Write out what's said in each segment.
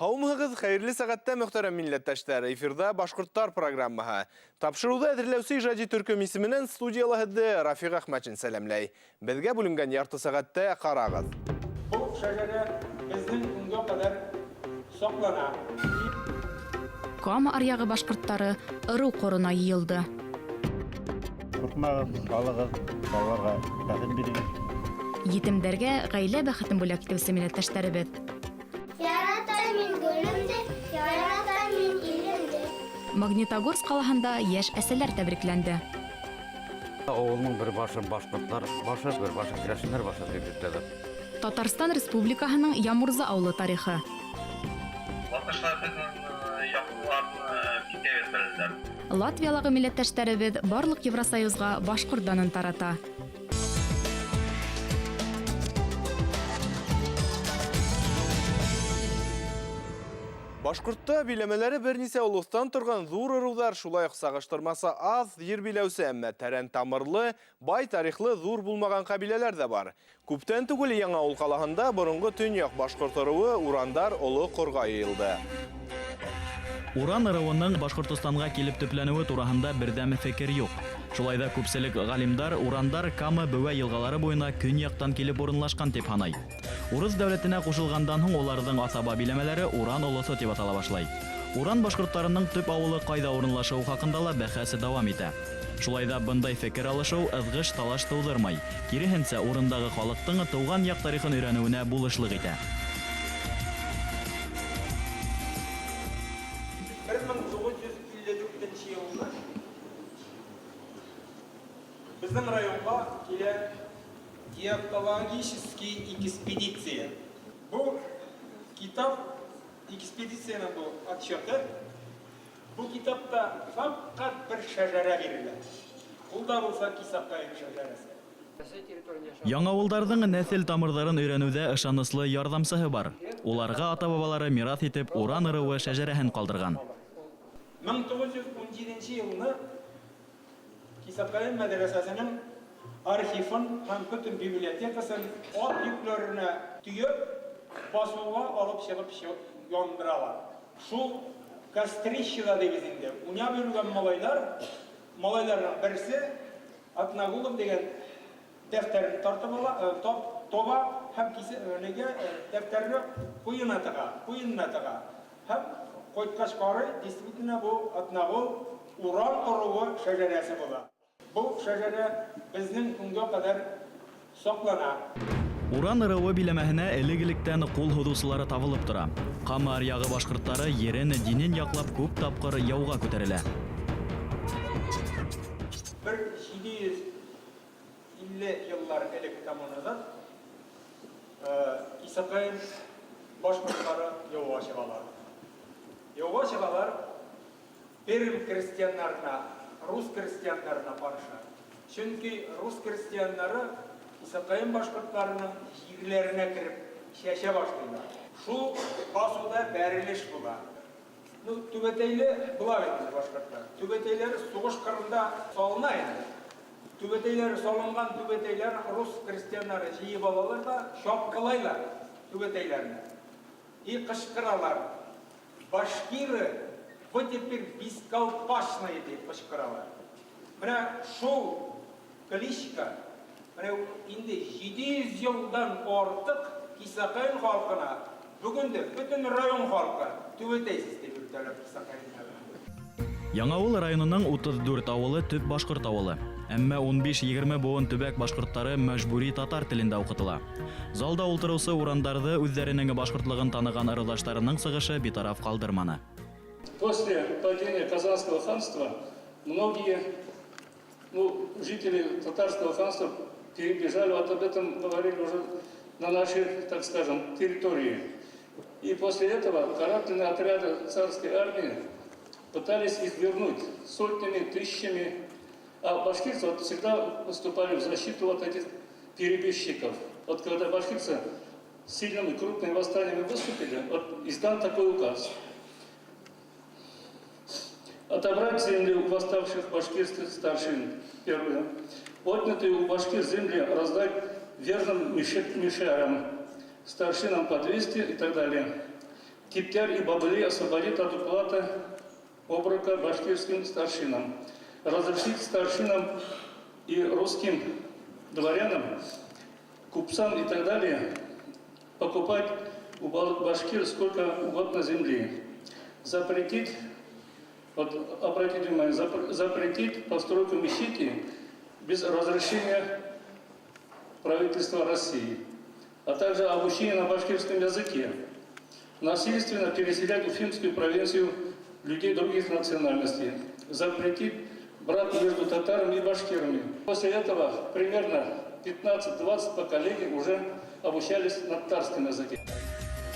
Хаумығыз хайырлы сағатта мөхтәрәм милләттәштәр. Эфирда Башкорттар программаһы. Тапшыруда әзерләүсе ижади төркем исеменнән студиялаһыды Рафиq Әхмәтшин сәламләй. Безгә бүленгән ярты сәгатьтә карагыз. Бу шәҗәрә безнең көнгә кадәр саклана. Кама аръягы башкорттары ыру корына йыелды. Куркмагыз, балыгыз, балаларга бәхет бирегез. Етемдәргә гаилә бәхетен бүләк итүче милләттәшләребез. Ярата мин гөлемде, ярата мин илемде. Магнитогорск калаһында яшь әсәләр тәбрикләнде. Авылның бер башы башкортлар, башы бер башы керәшеннәр башы дип әйтәләр. Татарстан Республикаһының Ямурза авылы тарихы. Латвиялыгы милләттәшләребез барлык Евросоюзга башкорт данын тарата. Башкортта биләмәләре бернисә улустан торган зур ырулар шулай ук сагыштырмасы аз җир биләүсе, әмма тәрән тамырлы, бай тарихлы зур булмаган кабиләләр дә бар. Күптән түгел Яңа Авыл калаһында борынгы төньяк башкорт ыруы урандар олы корга йыелды. Уран ырыуының Башкортстанга килеп төпләнүе турасында бердәм фикер юк. Шулай да күпселек галимдар урандар Кама Бөвә елгалары буена көньяктан килеп урынлашкан дип саный. Урыс дәүләтенә кушылгандан соң уларның асаба биләмәләре Уран олысы дип атала башлай. Уран башкортларының төп авылы кайда урынлашуы хакында ла бәхәсе дәвам итә. Шулай да бындай фикер алышыу ызгыш талаш тудырмай. Киресенчә, урындагы халыктың туган як тарихын өйрәнүенә булышлык итә. 1954 елда безнең районга килә геологический экспедиция. Бу китап экспедицияның бу отчеты. Бу китапта фақат бер шәҗәрә бирелә. Ул да булса Кисапкаев шәҗәрәсе. Яңа авылларның нәсел тамырларын өйрәнүдә ышаныслы ярдәмчесе бар. Уларга ата-бабалары мирас итеп уран ырыуы шәҗәрәһен калдырган. 1917 елны Кисапкаев мәдрәсәсенең архивын һәм бөтен библиотекасын ат йөкләренә төяп, басуга алып чыгып яндыралар. Шул кострищеда дигез инде. Уня биргән малайларның берсе Атнагулов дигән дәфтәрен тартып ала, тоба һәм кисәнегә дәфтәрне куена тыга. Һәм койткач кары действительно бу Атнагул уран ыруы шәҗәрәсе була. Бу шәҗәрә безнең көнгә кадәр саклана. Уран ырыуы биләмәһенә элек-электән кул һуҙыусылары табылып тора. Кама аръягы башкорттары ерен, динен яклап күп тапкыр яуга күтәрелә. 1750 еллар элек тамамланды. Кисапкаев башкортлары яуга чыгалар. Пермь крестьяннарына, рус крестьяннарына каршы. Чөнки рус крестьяннары Кисапкаев башкортларының җирләренә кирип чәчә башлыйлар. Шул басуда бәрелеш була. Түбәтәйле була бит башкортлар. Түбәтәйләр сугыш кырында салына инде. Түбәтәйләр салынган түбәтәйләр рус крестьяннары җыеп алалар да шапкалайлар түбәтәйләрне. И кычкыралар. Башкиры вы теперь бесколпашные дип кычкыралар. Менә шул кличка инде 700 елдан артык Кисапкаев халкына бүгенде бөтен район халкы түбәтәйсез дип үтәләр Кисапкаевны. Яңа Авыл районының 34 авылы төп башкорт авылы. Әмма 15-20 буын төбәк башкортлары мәҗбүри татар телендә укытыла. Залда ултыручы урандарды үзләренең башкортлыгын таныган ырылдашларының сыгышы битараф калдырманы. После падения Казанского ханства многие жители татарского ханства перебежали, вот об этом говорили уже на нашей, так скажем, территории. И после этого карательные отряды царской армии пытались их вернуть сотнями, тысячами. А башкирцы вот всегда выступали в защиту вот этих перебежчиков. Вот когда башкирцы с сильными крупными восстаниями выступили, вот издан такой указ. Отобрать земли у восставших башкирских старшин, первое. Отнятые у башкир земли раздать верным мишарам, старшинам по 200 и так далее. Киптяр и Бабыли освободит от уплаты оброка башкирским старшинам. Разрешить старшинам и русским дворянам, купцам и так далее покупать у башкир сколько угодно земли. Запретить, вот обратите внимание, запретить постройку мечети без разрешения правительства России, а также обучение на башкирском языке. Насильственно переселять в Уфимскую провинцию людей других национальностей. Запретить брак между татарами и башкирами. После этого примерно 15-20 поколений уже обучались на татарском языке.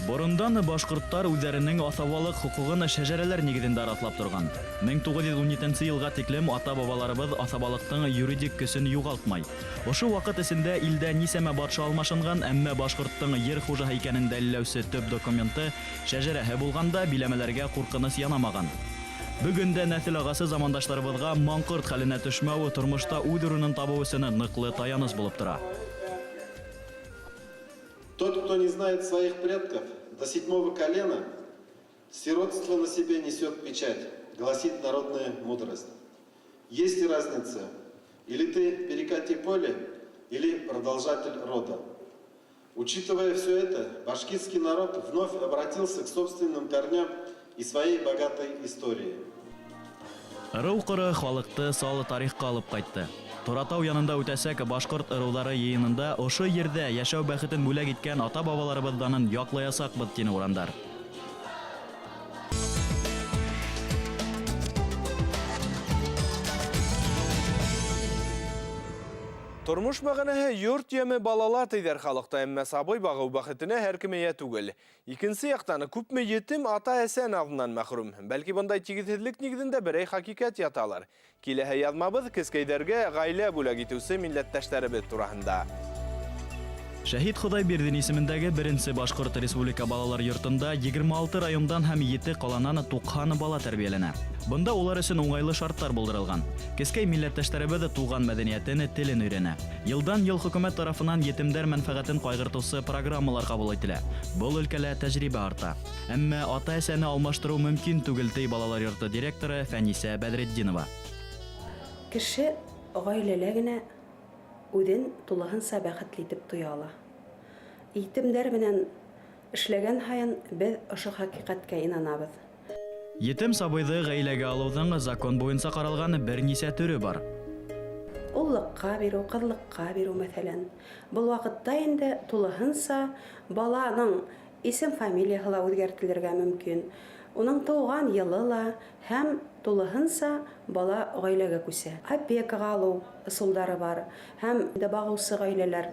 Борындан башкорттар үзләренең атавалык хукугын шәҗәрәләр нигезендә раслап торган. 1917 елга тиклем ата-бабаларыбыз асабалыктың юридик көсөн югалтмай. Ошо вакыт эсендә илдә нисәмә батша алмашынган, әмма башкорттың ер хуҗа икәнен дәлилләүче төп документы шәҗәрәһе булганда биләмәләргә куркыныс янамаган. Бүген дә нәсел агасы замандашларыбызга маңкорт хәленә төшмәү тормышта үз урынын табу өчен ныклы таяныс булып тора. Тот, кто не знает своих предков до 7-го колена, сиротство на себе несет печать, гласит народная мудрость. Есть и разница. Или ты перекати поле, или продолжатель рода. Учитывая все это, башкирский народ вновь обратился к собственным корням и своей богатой истории. Ыру-кыры халыкты салы тарихка алып кайтты. Торатау янында үтәсәк башкорт ырулары йыйынында ошо ердә яшәү бәхетен бүләк иткән ата-бабаларыбыздан яклаясакбыз тине урандар. Тормыш мәгънәһе йорт яме балала тейдер халыкта, әмма сабый багу бәхетенә һәркемгә түгел. Икенче яктан күпме етим ата-әсә назыннан мәхрүм. Бәлки бундай тигезһезлек нигезендә берәй хакыйкать яталар. Киләһе язмабыз кескәйдәргә гаилә бүләк итүсе милләттәшләребез турында. Шәһид Худайбердин исемендәге беренче Башкорт Республика балалар йортында 26 райондан һәм 7 каланан 90 бала тәрбияләнә. Бында улар өчен уңайлы шартлар булдырылган. Кескәй милләттәшләребез туган мәдәниятен, телен өйрәнә. Елдан-ел хөкүмәт тарафыннан етемдәр мәнфәгатен кайгыртучы программалар кабул ителә. Бу өлкәдә тәҗрибә арта. Әмма ата-әсәне алмаштыру мөмкин түгел ди балалар йорты директоры Фәнисә Бәдретдинова. Кеше гаиләлә генә үден тулыгынса бәхетле итеп тоя ала. Итемдәр белән эшләгән һайын без ошо хакыйкатькә инанабыз. Етем сабыйды гаиләгә алуның закон буенча каралган берничә төре бар. Уллыкка бирү, кызлыкка бирү мәсәлән. Бу вакытта инде тулыгынса баланың исем фамилияһы үзгәртелергә мөмкин. Уның туган елы ла һәм тулыгынса бала гаиләгә күсә. Опекага алу ысулдары бар һәм дә багучы гаиләләр.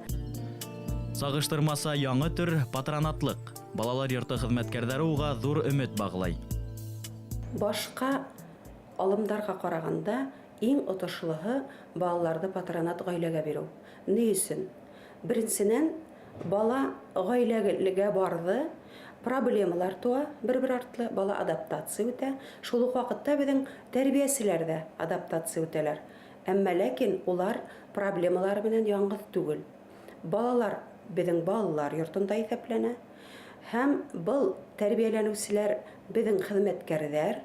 Сагыштырмаса яңа төр патронатлык. Балалар йорты хезмәткәрләре уга зур өмет баглай. Башка алымдарға караганда иң отышлыгы балаларды патронат гаиләгә бирү. Ни өчен? Беренчедән, бала гаиләгә барды, проблемалар туа, бер-бер артлы бала адаптация үтә. Шул ук вакытта безнең тәрбияселәр дә адаптация үтәләр. Әмма ләкин улар проблемалар белән яңгыз түгел. Балалар безнең балалар йортында исәпләнә. Һәм был тәрбияләнүчеләр безнең хезмәткәрләр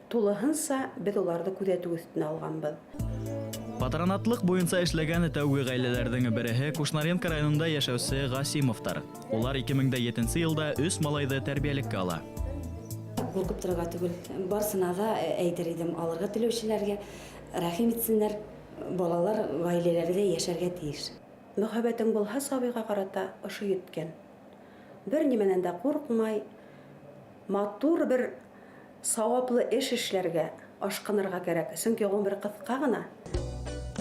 тулыгынса без уларны күзәтү өстенә алганбыз. Патронатлык буенча эшләгән тәүге гаиләләрнең береһе Кушнаренко районында яшәүче Гасимовтар. Улар 2007 елда 3 малайды тәрбиялеккә ала. Куркып торырга түгел, барсына да әйтер идем, алырга теләүчеләргә рәхим итсеннәр, балалар гаиләләрдә яшәргә тиеш. Мөхәббәтең булһа сабыйга карата ошо йөткән. Бер нимәнән дә куркмай, матур бер саваплы эш эшләргә ашкынырга кирәк. Чөнки гомер кыска гына.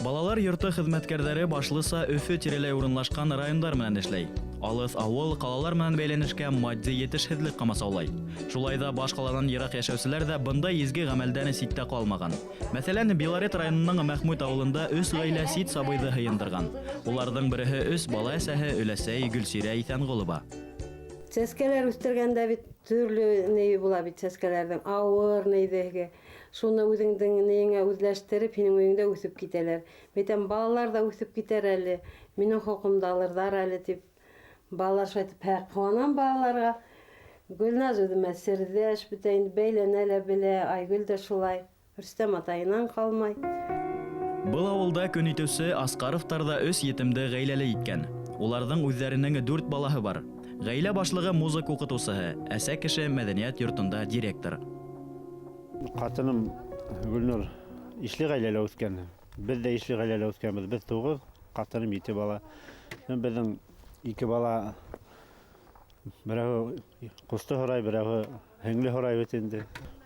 Балалар йорты хезмәткәрләре башлыса Өфе тирәләй урынлашкан районнар менән эшләй. Алыс авыл, калалар менән бәйләнешкә матди yetешһезлек камасаулай. Шулай да баш каладан ерак яшәүчеләр дә бында изге гамәлдән ситтә калмаган. Мәсәлән, Белорет районының Мәхмүт авылында 3 гаилә сит сабыйды һыендырган. Уларның береһе 3 бала әсәһе өләсәй Гөлсирә Исәнгулова. Сәскәләр үстергәндә бит төрле ней була бит сәскәләрдән авыр нейдәге. Шуны үзеңнең неңә үзләштереп, һинең өеңдә үсеп китәләр. Битәм балалар да үсеп китәр әле. Минең хокумда алырдар әле дип балалар шайтып куанам балаларга. Гүлназ үдіме сердеш бүтейін бейлен әлі біле, Айгүл де шулай. Рүстем атайынан қалмай. Бұл ауылда көн итүсе Аскаровтарда өс етімді ғейләлі иткен. Олардың үздерінің 4 балаһы бар. Ғейлә башлығы музыка оқытусыһы, әсә кеше мәдәният йортында директор. Қатыным Гүлнұр ишлі ғайләлі өскен. Біз де ишлі ғайләлі өскенбіз. Біз 9, қатыным 2 бала. Біздің 2 бала бірәуі құсты хорай, бірәуі хеңлі хорай өтенді.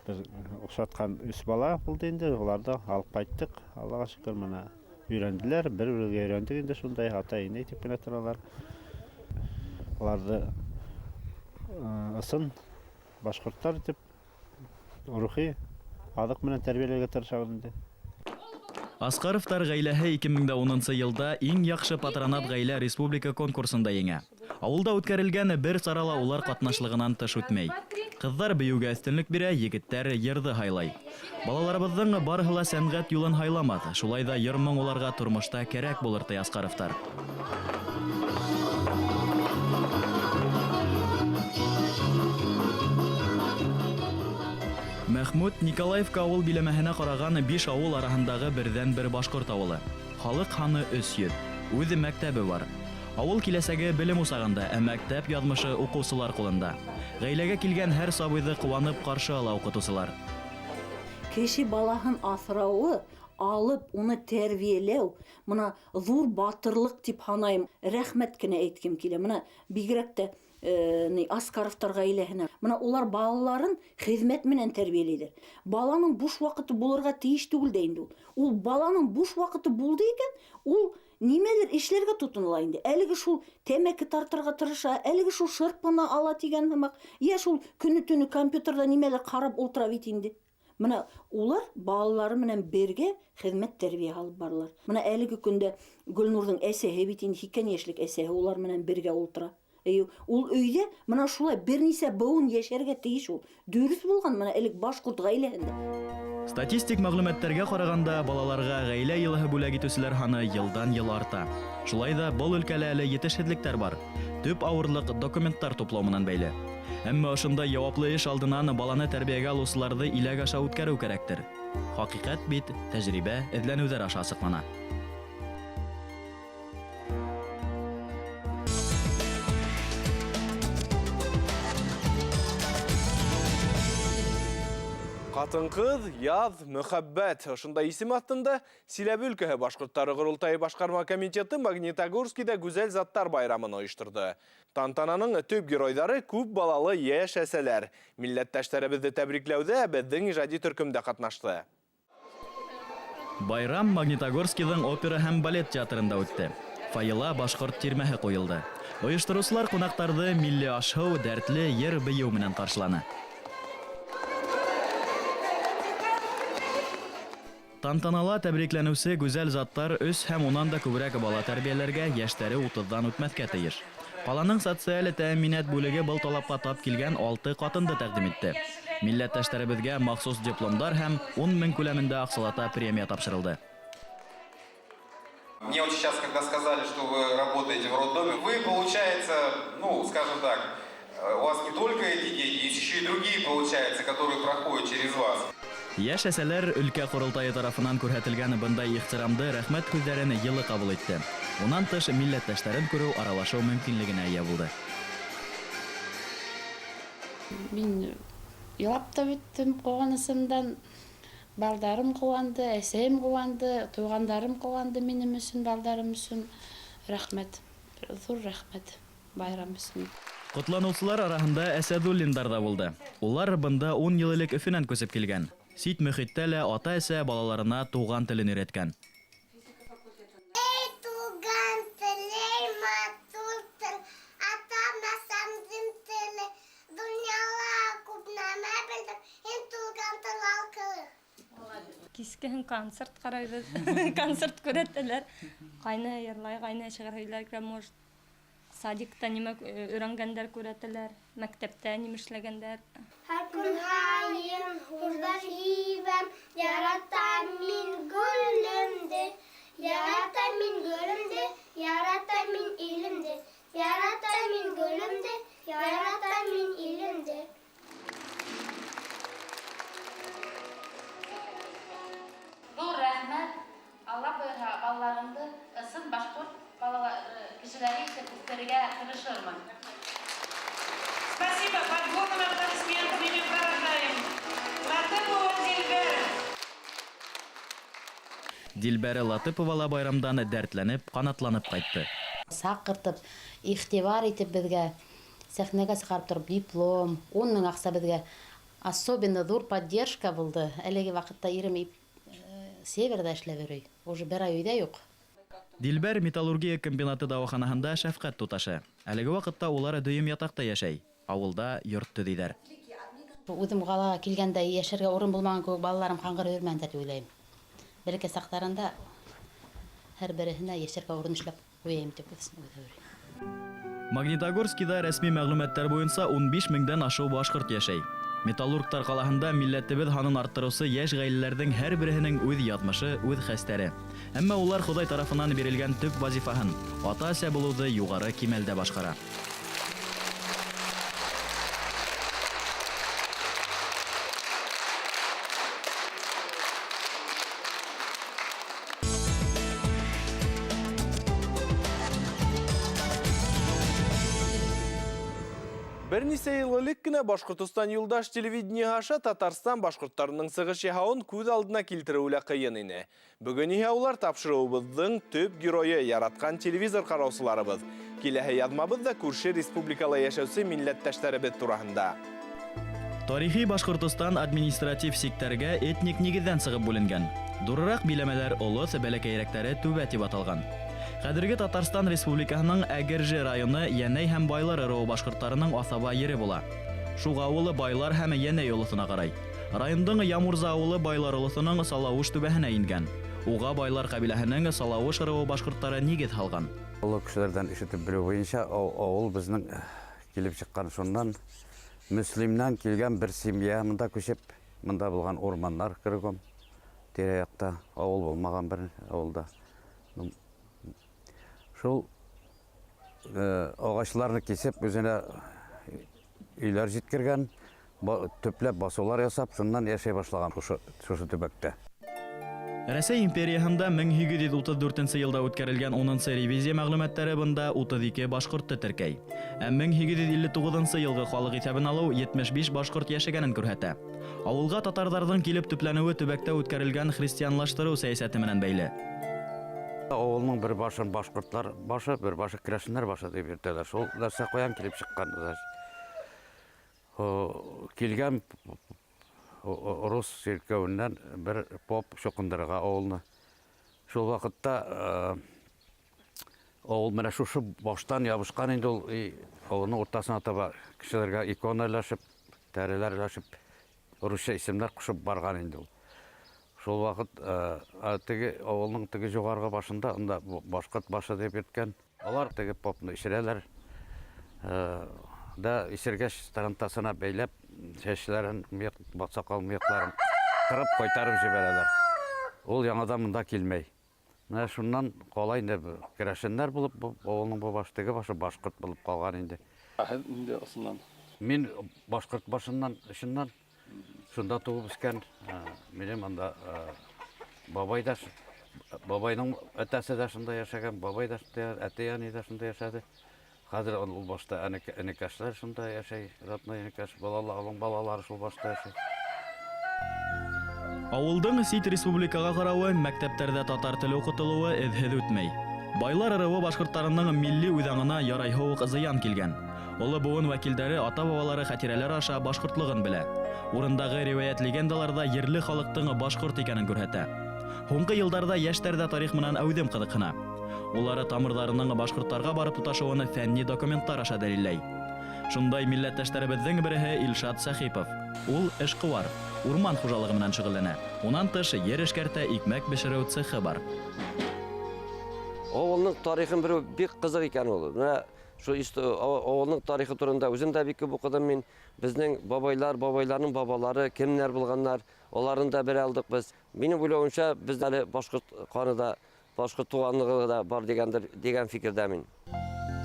Біз ұқсатқан 3 бала болды енді. Оларды алып қайттық. Аллаға шүкір мына үйренділер. Бір-бірге үйрендік енді сондай ата-ене етіп пенатыралар. Оларды ысын башқұрттар деп рухи адық менен тәрбиелеуге тырышабыз. Аскаровтар ғаиләһе 2010 елда иң яхшы патронат ғаилә республика конкурсында еңә. Авылда үткәрелгән бер сарала улар катнашлыгынан тыш үтмәй. Кызлар биюгә өстенлек бирә, егеттәр йырды хайлай. Балаларыбызның барыһы ла сәнгать юлын хайламады. Шулай да йыр-моң уларга тормышта кәрәк булыр ди Аскаровтар. Мәхмүд Николаевка авыл биләмәһенә караган 5 авыл араһындагы бердән-бер башкорт авылы. Халык ханы 300. Үзе мәктәбе бар. Авыл киләсәге белем усагында, ә мәктәп язмышы укучылар кулында. Гаиләгә килгән һәр сабыйды куанып каршы ала укытучылар. Кеше балаһын асрауы, алып, уны тәрбиеләү, мына зур батырлык дип һанайым. Рәхмәт кенә әйткем килә. Мына бигрәк тә Аскаровтар гаиләһенә. Мына улар балаларын хезмәт менән тәрбияләйдер. Баланың буш вакыты булырга тиеш түгел дә инде ул. Ул баланың буш вакыты булды икән, ул нимәлер эшләргә тотыныла инде. Әлеге шул тәмәке тартырга тырыша, әлеге шул шырпыны ала дигән һымак, я шул көне-төне компьютерда нимәлер карап ултыра бит инде. Мына улар балалары менән бергә хезмәт тәрбия алып баралар. Мына әлеге көндә Гөлнурның әсәһе бит инде 2 яшьлек әсәһе улар менән бергә ултыра. Ул өйдә мына шулай бернисә буын яшәргә тиеш ул. Дөрес булган мына элек башкорт гаиләһендә. Статистик мәгълүматларга караганда балаларга гаилә йылыһы бүләк итүчеләр ханы елдан-ел арта. Шулай да бұл өлкәлә әле җитешһезлектәр бар. Төп авырлык документтар туплау менән бәйле. Әмма ошында яваплы эш алдынан баланы тәрбиягә алучыларны иләк аша үткәрү кирәктер. Хакыйкать бит тәҗрибә эзләнүләр аша саклана. Хатын-кыз, яз, мөхәббәт. Ошында исем астында Силәбе өлкәһе башкортлары Курултайы башкарма комитеты Магнитогорскида гүзәл заттар байрамын оештырды. Тантананың төп геройдары күп балалы яшь әсәләр. Милләттәшләребезне тәбрикләүдә безнең иҗади төркемдә катнашты. Байрам Магнитогорскиның опера һәм балет театрында үтте. Файла башкорт тирмәһе куелды. Оештыручылар кунактарды милли ашһау, дәртле йыр бию менән каршыланы. Тантанала тәбрикләнүсе гүзәл заттар өс һәм унан да күбрәк бала тәрбияләргә яшьтәре 30-дан үтмәскә тиеш. Каланың социаль тәэминат бүлеге был талапка тап килгән 6 катынды тәкъдим итте. Милләттәшләребезгә махсус дипломдар һәм 10 мең күләмендә аксалата премия тапшырылды. Мне вот сейчас, когда сказали, что вы работаете в роддоме, вы, получается, скажем так, у вас не только эти дети, есть еще и другие, получается, которые проходят через вас. Яшь әсәләр өлкә Курултайы тарафынан күрһәтелгән бындай ихтирамды рәхмәт күздәрен йылы кабул итте. Унан тыш милләттәшләрен күрү, аралашуу мөмкинлегенә ия булды. Мин елап та беттем куанысымдан. Балдарым куанды, әсәем куанды, тугандарым куанды минем өчен, балдарым өчен. Рәхмәт. Зур рәхмәт байрам өчен. Котланучылар арасында Әсәдуллиндар да булды. Улар бында 10 ел элек Өфөнән күсеп килгән. Сит мөхиттә лә ата-әсә балаларына туган телен өйрәткән. Туган теле, матур тел, ата-анасам теле, дөньяла күп нәмә белдем, туган тел алкы. Кискен концерт карайбыз, концерт күрәтәләр. Кайны йырлай, кайны шигырьләр кирә, может, садикта нимә өйрәнгәндәр күрәтәләр, мәктәптә нимә эшләгәндәр. Һәр көн һайын хурдар һибәм, яратам мин гөлемде, яратам мин гөлемде, яратам мин илемде, яратам мин гөлемде, яратам мин илемде. Зур рәхмәт. Алла бөйрә балаларымды ысын башкорт кешеләре итеп үстерергә тырышырмын. Спасибо. Под бурными аплодисментами провожаем Латыпову Дильбер. Дилбәре Латыпова байрамдан дәртләнеп, канатланып кайтты. Сакыртып, игътибар итеп безгә сәхнәгә чыгарып торып диплом, 10 мең акча безгә особенно зур поддержка булды. Әлеге вакытта ирем Северда эшләп йөри. Уже бер ай өйдә юк. Дилбәр металлургия комбинаты дәваханаһында шәфкать туташы. Әлеге вакытта улары дөйем ятакта яшәй. Авылда йорт төзиләр. Үзем галага килгәндә яшәргә урын булмаган күп балаларым хаңгыр йөрмән дип уйлыйм. Бәлки сактарында һәр берсенә яшәргә урын эшләп куяйм дип уйлыйм. Магнитогорскида рәсми мәгълүматлар буенча 15 меңдән ашу башкорт яшәй. Металлургтар калаһында милләтебез ханын арттырусы яшь гаиләләрнең һәр берсенең үз язмышы, үз хәстәре. Әмма улар Ходай тарафыннан бирелгән төп вазифаһын ата-ася булуды югары кимәлдә башкара. Бернисә ел элек кенә Башкортстан юлдаш телевидение аша Татарстан башкортларының сыгыш яһауын күз алдына килтерүле кыен ине. Бүген яһаулар тапшыруыбызның төп герое яраткан телевизор караусыларыбыз. Киләһе язмабыз да күрше республикала яшәүче милләттәшләребез тураһында. Тарихи Башкортстан административ секторга этник нигездән сыгып бүленгән. Дурырак биләмәләр олы бәләкәйрәктәре түбә дип аталган. Хәзерге Татарстан Республикаһының Әгерҗе районы Янәй һәм Байлар ырыу башкортларының асаба ере була. Шуга авылы Байлар һәм Янәй улысына карай. Райондың Ямурза авылы Байлар улысының Салавыш түбәһенә ингән. Уга Байлар кабиләһенең Салавыш ырыу башкортлары нигез халган. Олы кешеләрдән ишетеп белү буенча, авыл безнең килеп чыккан шуннан мөслимнән килгән бер семья монда күчеп, монда булган орманнар кырган. Тирә-якта авыл булмаган бер авылда. Шул агачларны кесеп, үзенә өйләр җиткергән, төпләп басулар ясап, шуннан яшәй башлаган шушы төбәктә. Рәсәй империяһында 1834 елда үткәрелгән 10-нчы ревизия мәгълүматлары бында 32 башкортты теркәй. Ә 1859 елгы халык исәбен алу 75 башкорт яшәгәнен күрсәтә. Авылга татарларның килеп төпләнүе төбәктә үткәрелгән христианлаштыру сәясәте менән бәйле. Авылның бер башын башкортлар башы, бер башы керәшеннәр башы дип йөртәләр. Шул нәрсә каян килеп чыккан. Килгән рус церковеннән бер поп шокындырга авылны. Шул вакытта авыл менә шушы баштан ябышкан инде ул авылның уртасына таба кешеләргә иконалашып, тәреләрләшеп, русча исемнәр кушып барган инде ул. Шул вакыт теге авылның теге югаргы башында анда башкорт башы дип йөрткән. Алар теге попны ишерәләр. Да исергәч тарантасына бәйләп, чәчләрен, сакал мыекларын кырып кайтарып җибәрәләр. Ул яңадан монда килмәй. Менә шуннан калай инде керәшеннәр булып, авылның бу баштыгы башы башкорт булып калган инде. Инде асылдан. Мин башкорт башыннан, ишеннән шунда туып үскән. Минем анда бабайдаш, бабайның әтәсе дә шунда яшәгән, бабайдаш та, әтәяне дә шунда яшәде. Хәзер ул башта энекәшләр шунда яшәй, родной энекәш, балалары шул башта яшәй. Авылдың сит республикага каравы, мәктәптәрдә татар теле укытылуы эҙһеҙ үтмәй. Байлар ырыуы башкортларының милли үҙаңына ярайһы зыян килгән. Олы буын вәкилдәре ата-бабалары хатирәләр аша башкортлыгын белә. Урындагы риваят легендаларда ерле халыктың башкорт икәнен күрһәтә. Һуңгы елдарда яшьтәрдә тарих менән әүдем кызыксына. Улары тамырларының башкортларга барып туташуын фәнни документлар аша дәлилләй. Шундай милләттәшләребезнең береһе Илшат Сахипов. Ул эшкуар, урман хуҗалыгы менән шөгыльләнә. Унан тыш ер эшкәртә икмәк бешерү цехы бар. Авылның тарихын бер бик кызык икән ул. Менә шу авылның тарихы турында үзем дә бик күп укыдым мин. Безнең бабайларның бабалары кемнәр булганнар, аларны да бер алдык без. Минем уйлавымча, бездә башкорт каныда, башкорт туганлыгы да бар дигән фикердә мин.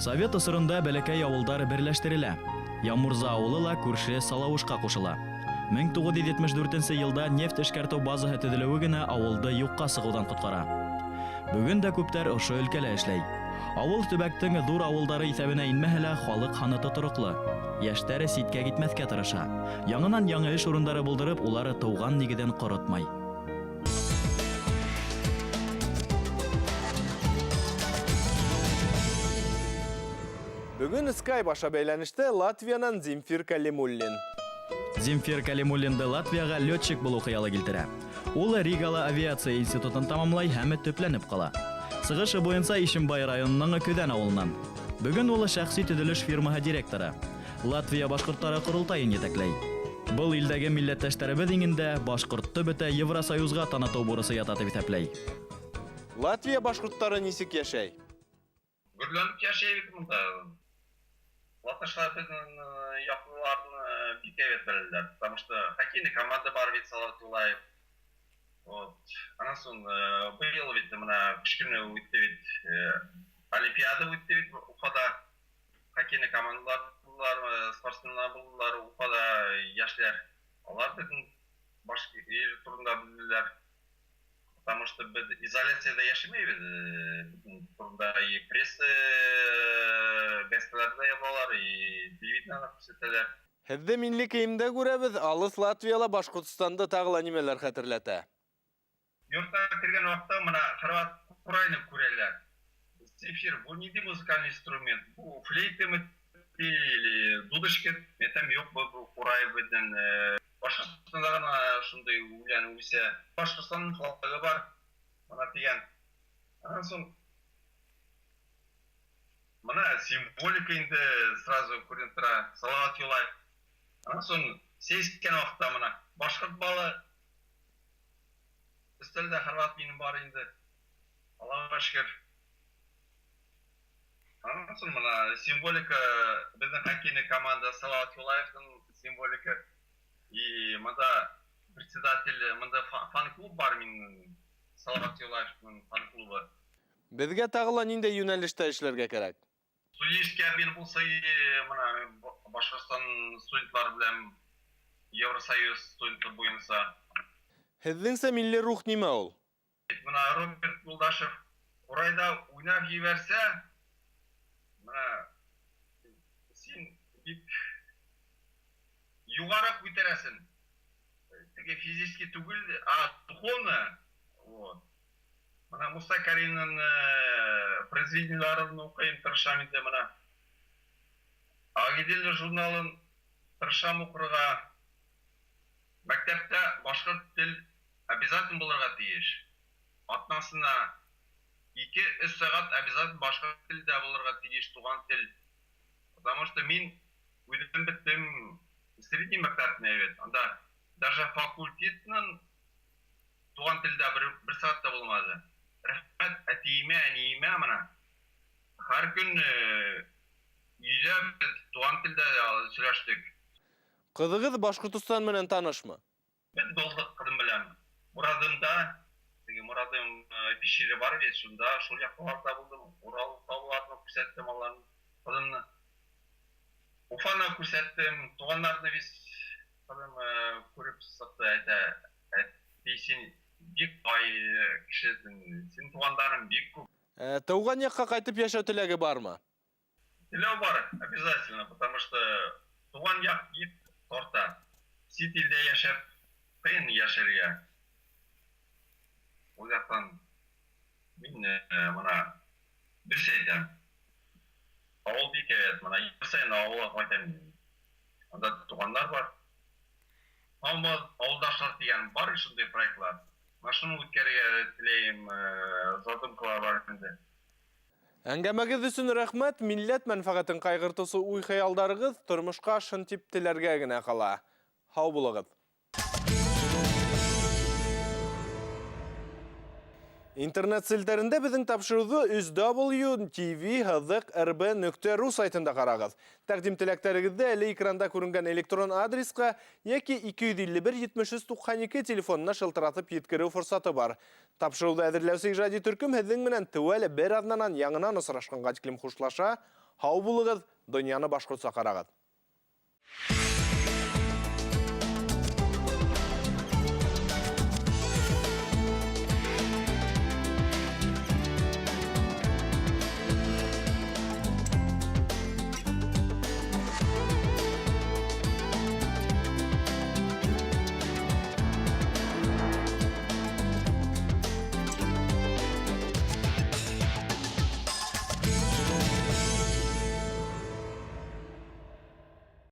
Совет ысырында бәләкәй авылдар берләштерелә. Ямурза авылы ла күрше Салавышка кушыла. 1974 елда нефть эшкәртү базаһы төзелүе генә авылды юкка сыгудан коткара. Бүген дә күптәр ошо өлкәлә эшләй. Авыл төбәктең зур авылдары исәбенә инмәһә лә, халык ханы тотрыклы. Яшьтәре ситкә гитмәскә тырыша. Яңынан яңа эш урындары булдырып, улары туган нигеден корытмай. Бүгін Skype аша бәйләнеште Латвиянан Земфир Калимуллин. Земфир Калимуллинды Латвияга летчик булу хыялы килтерә. Ул Ригала авиация институтын тамамлай һәм төпләнеп кала. Сыгышы буенча Ишембай районының Көдән авылыннан. Бүген ул шәхси төзелеш фирмаһы директоры. Латвия башкортлары курултайын җитәкләй. Бұл илдәге милләттәшләребез иңендә башкортты бөтә Евросоюзга таныту бурысы ята дип исәпләй. Латвия башкортлары нисек яшәй? Гөрләнеп яшәйбез монда. Латышлар безнең яклыларны бик әйбәт беләләр, потому что хоккейный команда бар бит Салават Юлаев. Вот. Анан соң быел бит менә кичкене үтте бит Олимпиада үтте бит Уфада. Хоккейный командалар булдылар, спортсменнар булдылар Уфада яшьләр. Алар безнең башка ир турында белделәр. Потому что biz изоляцияда яшәмәйбез. Турында и пресса гәзитәләрдә язалар, и телевидениеда күрсәтәләр. Һеҙҙе милли кейемдә күрәбеҙ, алыҫ Латвияла Башҡортостанды тағы нимәләр хәтерләтә? Йортка кергән вакытта мына хорват курайны күрәләр. Земфир, бу нинди музыкаль инструмент? Бу флейтамы или дудочка? Мен там юк, бу курай белән Башкортстанда гына шундай үлән үсә. Башкортстанның халкы бар. Мына дигән. Аннан соң мына символика инде сразу күренеп тора. Салават Юлаев. Аннан соң сескән вакытта мына башкорт балы өстәлдә хорват минем бар инде. Аллаһка шөкер. Аннан соң мына символика безнең хоккейный команда Салават Юлаевның символика. И мында председатель, мында фан-клуб бар минем, Салават Юлаевның фан-клубы. Безгә тагыла ниндәй юнәлештә эшләргә кирәк? Студенческий обмен булса, мына Башкортстан студентлары белән Евросоюз студенты буенча. Һеҙҙеңсә милли рух нимә ул? Мына Роберт Юлдашев урайда уйнап ебәрсә, мына син бик югарак күтәрәсен. Теге физически түгел, духовно. Вот. Мына Муса Каримның произведениеларын укыйм, тырышам инде мына. Агидель журналын тырышам укырга. Мәктәптә башкорт тел обязательно булырга тиеш. Атнасына 2-3 сәгать обязательно башкорт телдә булырга тиеш, туган тел. Потому что мин үдем биттем средний мәктәпне әйбәт. Анда даже факультетның туган телдә бер сәгать тә булмады. Рәхмәт әтиемә, әниемә мына. Һәр көн өйдә туган телдә сөйләштек. Кызыгыз Башкортстан менән танышмы? Без булдык кызым белән. Мурадымда, теге Мурадым пещере бар бит, шунда шул якларда булдым. Урал тауларны күрсәттем аларны. Кызымны Уфаны күрсәттем, туганнарны без кызым күреп сыкты, әйтә, син бик бай кешесең, син тугандарың бик күп. Тауган якка кайтып яшәү теләге бармы? Теләү бар, обязательно, потому что туган як бик торта. Сит илдә яшәп, кыен яшәргә. Ул яктан мин мына бер әйтәм. Авыл бик әйбәт, мына Ерсайын авылга кайтам. Анда туганнар бар. Авылдашлар дигән бар шундый проектлар. Машина үткәргә теләйм, задымкалар бар инде. Әңгәмәгез өчен рәхмәт, милләт мәнфәгатен кайгыртысы уй-хыялдарыгыз тормышка шын типтеләргә генә кала. Һау булыгыз. Интернет селтәрендә безнең тапшыруды www.tv.rb.ru сайтында карагыз. Тәкъдим теләктәрегезне әле экранда күренгән электрон адреска яки 251-73-92 телефонына шылтыратып yetkерү форсаты бар. Тапшыруды әзерләүче иҗади төркем һеҙҙең менән тәүәле бер аҙнанан яңынан осрашҡанға тиклем хушлаша. Хау булыгыз, дөньяны башкортса карагыз.